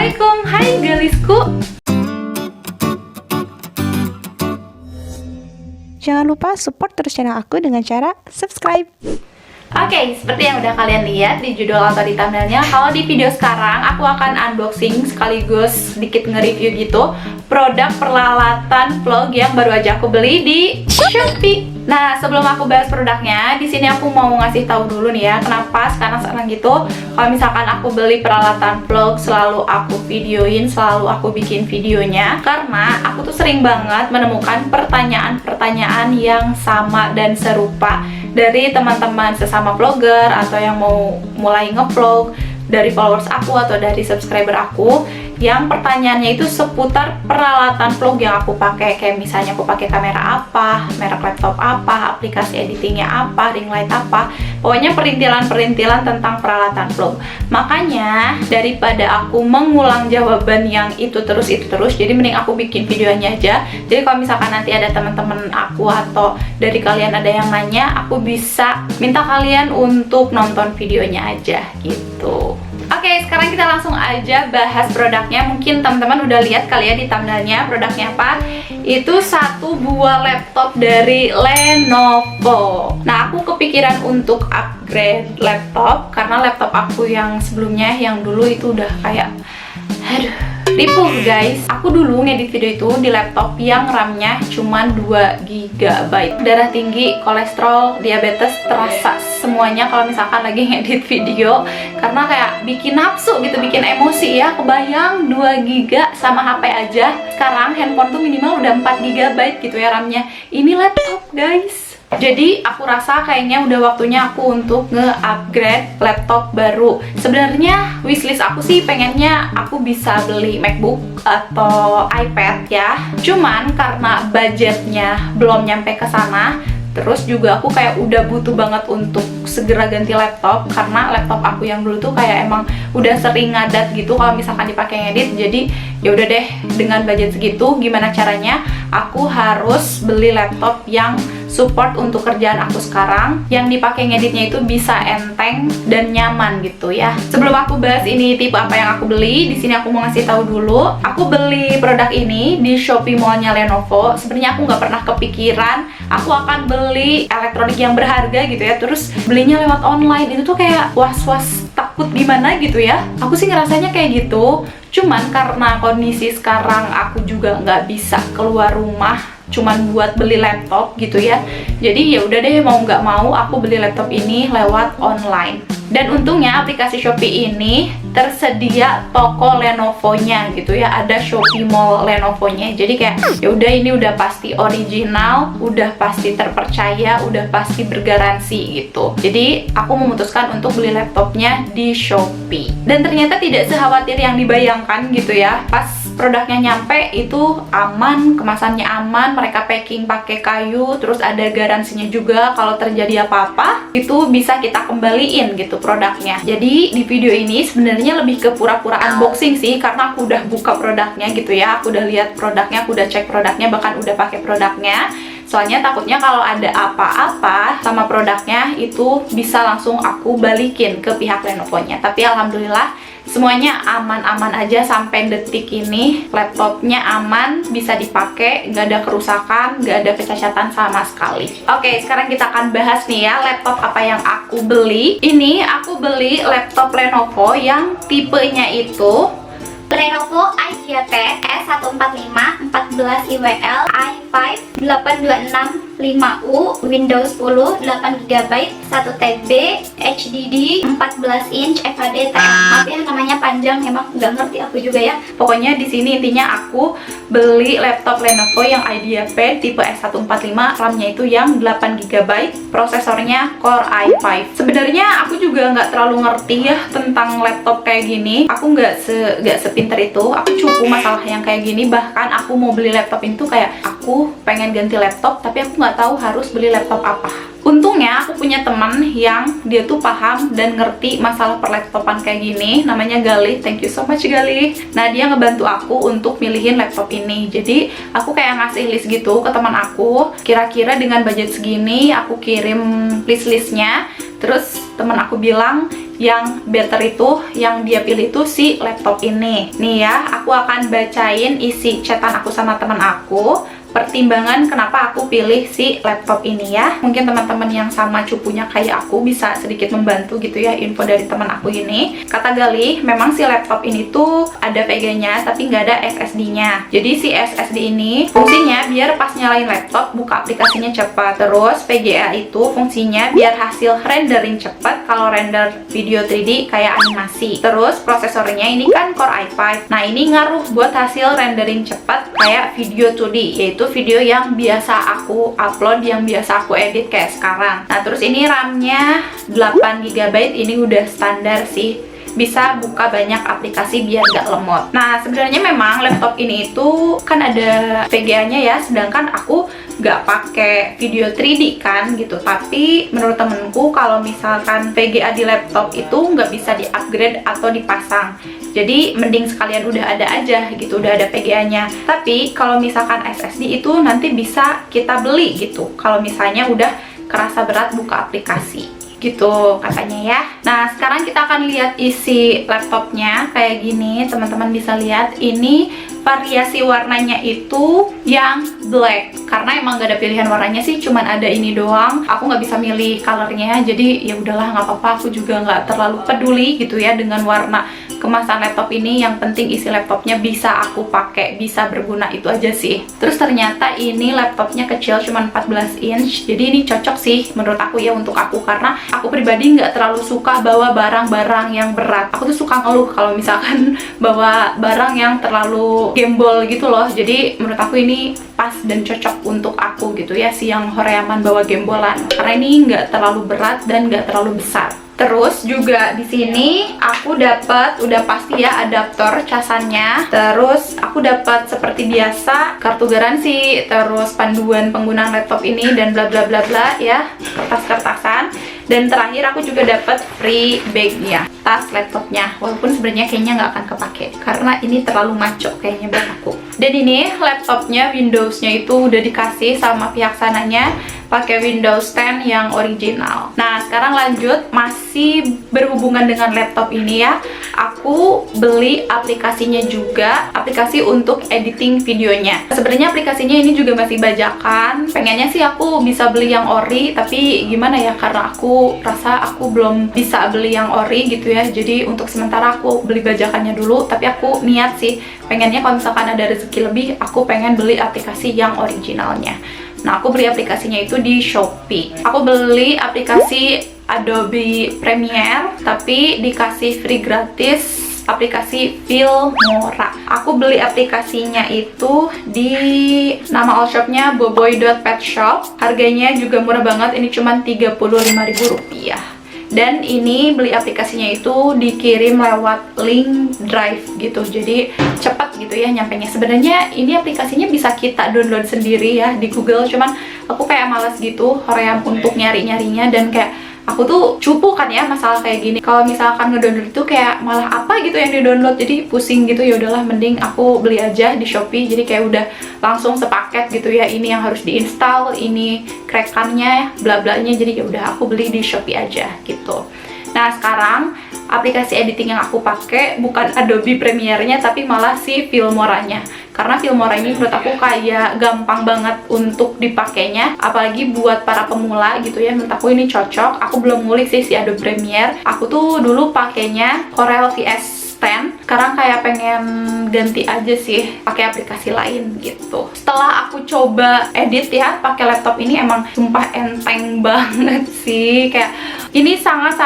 Assalamualaikum, hai galisku. Jangan lupa support terus channel aku dengan cara subscribe. Oke, seperti yang udah kalian lihat di judul atau di thumbnailnya, kalau di video sekarang aku akan unboxing sekaligus sedikit nge-review gitu produk peralatan vlog yang baru aja aku beli di Shopee. Nah, sebelum aku bahas produknya, di sini aku mau ngasih tahu dulu nih ya, kenapa sekarang gitu kalau misalkan aku beli peralatan vlog selalu aku videoin, selalu aku bikin videonya, karena aku tuh sering banget menemukan pertanyaan-pertanyaan yang sama dan serupa dari teman-teman sesama vlogger atau yang mau mulai ngevlog, dari followers aku atau dari subscriber aku, yang pertanyaannya itu seputar peralatan vlog yang aku pakai. Kayak misalnya aku pakai kamera apa, merek laptop apa, aplikasi editingnya apa, ring light apa, pokoknya perintilan-perintilan tentang peralatan vlog. Makanya daripada aku mengulang jawaban yang itu terus, jadi mending aku bikin videonya aja. Jadi kalau misalkan nanti ada teman-teman aku atau dari kalian ada yang nanya, aku bisa minta kalian untuk nonton videonya aja gitu. Oke, sekarang kita langsung aja bahas produknya. Mungkin teman-teman udah lihat kali ya di thumbnailnya produknya apa. Itu satu buah laptop dari Lenovo. Nah, aku kepikiran untuk upgrade laptop karena laptop aku yang sebelumnya, yang dulu itu udah kayak ripuh guys. Aku dulu ngedit video itu di laptop yang RAM-nya cuma 2 GB. Darah tinggi, kolesterol, diabetes terasa semuanya kalau misalkan lagi ngedit video, karena kayak bikin nafsu gitu, bikin emosi ya. Kebayang 2 GB sama HP aja. Sekarang handphone tuh minimal udah 4 GB gitu ya RAM-nya. Ini laptop guys. Jadi aku rasa kayaknya udah waktunya aku untuk nge-upgrade laptop baru. Sebenarnya wishlist aku sih pengennya aku bisa beli MacBook atau iPad ya. Cuman karena budgetnya belum nyampe ke sana, terus juga aku kayak udah butuh banget untuk segera ganti laptop, karena laptop aku yang dulu tuh kayak emang udah sering ngadat gitu kalau misalkan dipakai ngedit. Jadi ya udah deh, dengan budget segitu gimana caranya aku harus beli laptop yang support untuk kerjaan aku sekarang, yang dipakai ngeditnya itu bisa enteng dan nyaman gitu ya. Sebelum aku bahas ini tipe apa yang aku beli, di sini aku mau ngasih tahu dulu. Aku beli produk ini di Shopee Mall-nya Lenovo. Sebenarnya aku nggak pernah kepikiran aku akan beli elektronik yang berharga gitu ya, terus belinya lewat online. Itu tuh kayak was-was, takut gimana gitu ya. Aku sih ngerasanya kayak gitu. Cuman karena kondisi sekarang aku juga nggak bisa keluar rumah cuman buat beli laptop gitu ya, jadi ya udah deh, mau nggak mau aku beli laptop ini lewat online. Dan untungnya aplikasi Shopee ini tersedia toko Lenovo-nya gitu ya, ada Shopee Mall Lenovo-nya. Jadi kayak ya udah, ini udah pasti original, udah pasti terpercaya, udah pasti bergaransi gitu. Jadi aku memutuskan untuk beli laptopnya di Shopee. Dan ternyata tidak sekhawatir yang dibayangkan gitu ya. Pas produknya nyampe itu aman, kemasannya aman, mereka packing pakai kayu, terus ada garansinya juga kalau terjadi apa-apa itu bisa kita kembaliin gitu produknya. Jadi di video ini sebenarnya lebih ke pura-pura unboxing sih, karena aku udah buka produknya gitu ya, aku udah lihat produknya, aku udah cek produknya, bahkan udah pakai produknya. Soalnya takutnya kalau ada apa-apa sama produknya itu bisa langsung aku balikin ke pihak Lenovo-nya. Tapi alhamdulillah semuanya aman-aman aja sampai detik ini. Laptopnya aman, bisa dipakai, nggak ada kerusakan, nggak ada kecacatan sama sekali. Oke, sekarang kita akan bahas nih ya, laptop apa yang aku beli. Ini aku beli laptop Lenovo yang tipenya itu Lenovo IdeaPad S145 14 IWL i5 826 Windows 10 8GB 1TB HDD 14 inch FHD TF. Maaf ya namanya panjang, emang nggak ngerti aku juga ya. Pokoknya di sini intinya aku beli laptop Lenovo yang IdeaPad tipe S145, RAM-nya itu yang 8GB, prosesornya Core i5. Sebenarnya aku juga nggak terlalu ngerti ya tentang laptop kayak gini. Aku nggak sepinter itu. Aku cukup masalah yang kayak gini. Bahkan aku mau beli laptop itu kayak aku pengen ganti laptop, tapi aku nggak tahu harus beli laptop apa. Untungnya aku punya teman yang dia tuh paham dan ngerti masalah perlaptopan kayak gini, namanya Galih. Thank you so much Galih. Nah, dia ngebantu aku untuk milihin laptop ini. Jadi aku kayak ngasih list gitu ke teman aku, kira-kira dengan budget segini aku kirim list-listnya. Terus teman aku bilang yang better itu, yang dia pilih itu si laptop ini. Nih ya, aku akan bacain isi chatan aku sama teman aku, pertimbangan kenapa aku pilih si laptop ini ya. Mungkin teman-teman yang sama cupunya kayak aku bisa sedikit membantu gitu ya info dari teman aku ini. Kata Galih, memang si laptop ini tuh ada VGA-nya tapi nggak ada SSD-nya. Jadi si SSD ini fungsinya biar pas nyalain laptop buka aplikasinya cepat. Terus VGA itu fungsinya biar hasil rendering cepat kalau render video 3D kayak animasi. Terus prosesornya ini kan Core i5. Nah, ini ngaruh buat hasil rendering cepat kayak video 2D, yaitu video yang biasa aku upload, yang biasa aku edit kayak sekarang. Nah, terus ini RAM-nya 8 GB, ini udah standar sih. Bisa buka banyak aplikasi biar gak lemot. Nah, sebenarnya memang laptop ini itu kan ada VGA-nya ya, sedangkan aku gak pakai video 3D kan gitu. Tapi menurut temenku kalau misalkan VGA di laptop itu nggak bisa di-upgrade atau dipasang. Jadi mending sekalian udah ada aja gitu, udah ada VGA-nya. Tapi kalau misalkan SSD itu nanti bisa kita beli gitu. Kalau misalnya udah kerasa berat buka aplikasi. Gitu katanya ya. Nah, sekarang kita akan lihat isi laptopnya kayak gini. Teman-teman bisa lihat ini variasi warnanya itu yang black, karena emang gak ada pilihan warnanya sih, cuman ada ini doang. Aku nggak bisa milih colornya, jadi ya udahlah, nggak apa-apa. Aku juga nggak terlalu peduli gitu ya dengan warna kemasan laptop ini. Yang penting isi laptopnya bisa aku pakai, bisa berguna, itu aja sih. Terus ternyata ini laptopnya kecil, cuman 14 inch, jadi ini cocok sih menurut aku ya untuk aku, karena aku pribadi nggak terlalu suka bawa barang-barang yang berat. Aku tuh suka ngeluh kalau misalkan bawa barang yang terlalu gembol gitu loh. Jadi menurut aku ini pas dan cocok untuk aku gitu ya, si yang horeaman bawa gembolan, karena ini nggak terlalu berat dan nggak terlalu besar. Terus juga di sini aku dapat, udah pasti ya, adaptor casannya. Terus aku dapat seperti biasa kartu garansi, terus panduan penggunaan laptop ini dan bla bla bla bla ya, kertas-kertasan. Dan terakhir aku juga dapat free bag-nya, tas laptopnya. Walaupun sebenarnya kayaknya nggak akan kepake karena ini terlalu maco kayaknya buat aku. Dan ini laptopnya, Windows-nya itu udah dikasih sama pihak sananya pakai Windows 10 yang original. Nah, sekarang lanjut, masih berhubungan dengan laptop ini ya. Aku beli aplikasinya juga, aplikasi untuk editing videonya. Sebenarnya aplikasinya ini juga masih bajakan. Pengennya sih aku bisa beli yang ori, tapi gimana ya, karena aku rasa aku belum bisa beli yang ori gitu ya. Jadi untuk sementara aku beli bajakannya dulu, tapi aku niat sih pengennya kalau misalkan ada rezeki lebih, aku pengen beli aplikasi yang originalnya. Nah, aku beli aplikasinya itu di Shopee. Aku beli aplikasi Adobe Premiere, tapi dikasih free gratis aplikasi Filmora. Aku beli aplikasinya itu di nama all shopnya boboy.petshop. Harganya juga murah banget, ini cuma Rp35.000. Dan ini beli aplikasinya itu dikirim lewat link drive gitu, jadi cepat gitu ya nyampenya. Sebenarnya ini aplikasinya bisa kita download sendiri ya di Google, cuman aku kayak malas gitu hoream untuk nyari-nyarinya, dan kayak aku tuh cupu kan ya masalah kayak gini. Kalau misalkan ngedownload itu kayak malah apa gitu yang di-download, jadi pusing gitu. Ya udahlah, mending aku beli aja di Shopee. Jadi kayak udah langsung sepaket gitu ya. Ini yang harus diinstal, ini crack-nya, bla-blanya. Jadi ya udah aku beli di Shopee aja gitu. Nah, sekarang aplikasi editing yang aku pakai bukan Adobe Premiere-nya, tapi malah si Filmora-nya. Karena Filmora ini menurut aku kayak gampang banget untuk dipakainya, apalagi buat para pemula gitu ya. Menurut aku ini cocok. Aku belum ngulik sih si Adobe Premiere. Aku tuh dulu pakainya Corel VS 10. Sekarang kayak pengen ganti aja sih pakai aplikasi lain gitu. Setelah aku coba edit ya pakai laptop ini, emang sumpah enteng banget sih. Kayak ini sangat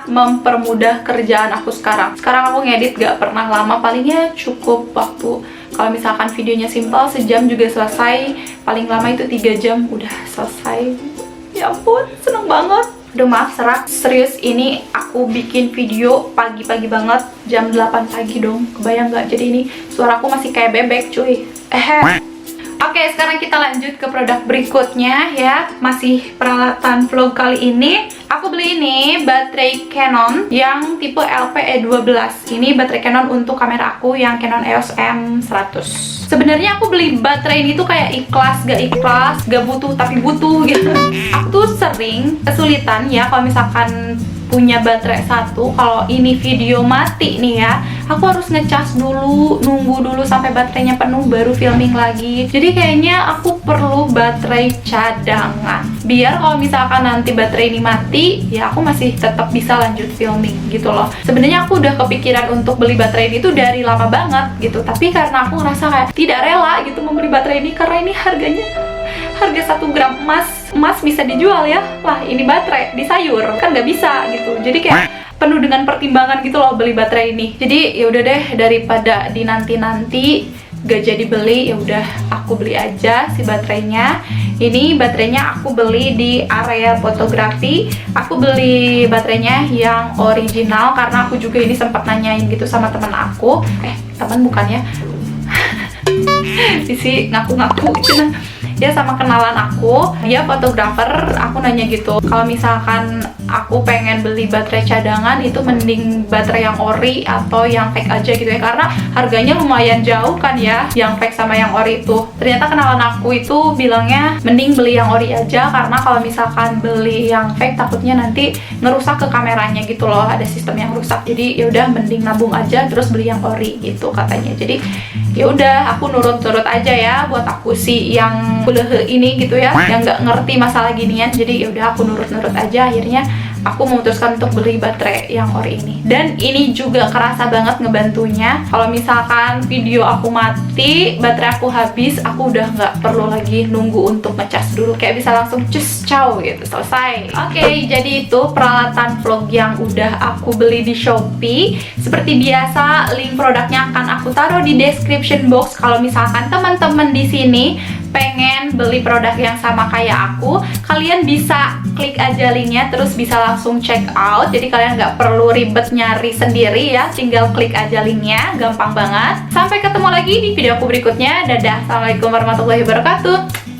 mempermudah kerjaan aku sekarang. Sekarang aku ngedit gak pernah lama, palingnya cukup waktu, kalau misalkan videonya simpel sejam juga selesai, paling lama itu 3 jam udah selesai. Ya ampun, seneng banget. Aduh maaf serak, serius ini aku bikin video pagi-pagi banget, jam 8 pagi dong. Kebayang gak? Jadi ini suaraku masih kayak bebek cuy. Oke, sekarang kita lanjut ke produk berikutnya ya. Masih peralatan vlog kali ini. Aku beli ini baterai Canon yang tipe LPE12. Ini baterai Canon untuk kamera aku yang Canon EOS M100. Sebenarnya aku beli baterai ini tuh kayak ikhlas, gak butuh tapi butuh gitu. Aku tuh sering kesulitan ya kalau misalkan punya baterai satu, kalau ini video mati nih ya, aku harus ngecas dulu, nunggu dulu sampai baterainya penuh baru filming lagi. Jadi kayaknya aku perlu baterai cadangan, biar kalau misalkan nanti baterai ini mati, ya aku masih tetap bisa lanjut filming gitu loh. Sebenarnya aku udah kepikiran untuk beli baterai ini tuh dari lama banget gitu, tapi karena aku ngerasa kayak tidak rela gitu membeli baterai ini, karena ini harga 1 gram emas bisa dijual ya. Lah ini baterai di sayur kan nggak bisa gitu. Jadi kayak penuh dengan pertimbangan gitu loh beli baterai ini. Jadi ya udah deh, daripada dinanti-nanti gak jadi beli, ya udah aku beli aja si baterainya. Ini baterainya aku beli di area fotografi. Aku beli baterainya yang original karena aku juga ini sempat nanyain gitu sama teman aku. Teman bukannya sisi ngaku-ngaku cina ya, sama kenalan aku, dia fotografer. Aku nanya gitu, kalau misalkan aku pengen beli baterai cadangan itu mending baterai yang ori atau yang fake aja gitu ya, karena harganya lumayan jauh kan ya, yang fake sama yang ori itu. Ternyata kenalan aku itu bilangnya mending beli yang ori aja, karena kalau misalkan beli yang fake takutnya nanti ngerusak ke kameranya gitu loh, ada sistem yang rusak. Jadi ya udah mending nabung aja terus beli yang ori gitu katanya. Jadi ya udah aku nurut-nurut aja ya, buat aku sih yang kulehe ini gitu ya, yang nggak ngerti masalah ginian. Jadi ya udah aku nurut-nurut aja, akhirnya aku memutuskan untuk beli baterai yang ori ini. Dan ini juga kerasa banget ngebantunya. Kalau misalkan video aku mati, baterai aku habis, aku udah nggak perlu lagi nunggu untuk ngecas dulu, kayak bisa langsung cus ciao gitu, selesai. Oke, jadi itu peralatan vlog yang udah aku beli di Shopee. Seperti biasa, link produknya akan aku taruh di description box. Kalau misalkan teman-teman di sini pengen beli produk yang sama kayak aku, kalian bisa klik aja linknya terus bisa langsung check out. Jadi kalian nggak perlu ribet nyari sendiri ya, tinggal klik aja linknya, gampang banget. Sampai ketemu lagi di video aku berikutnya. Dadah, assalamualaikum warahmatullahi wabarakatuh.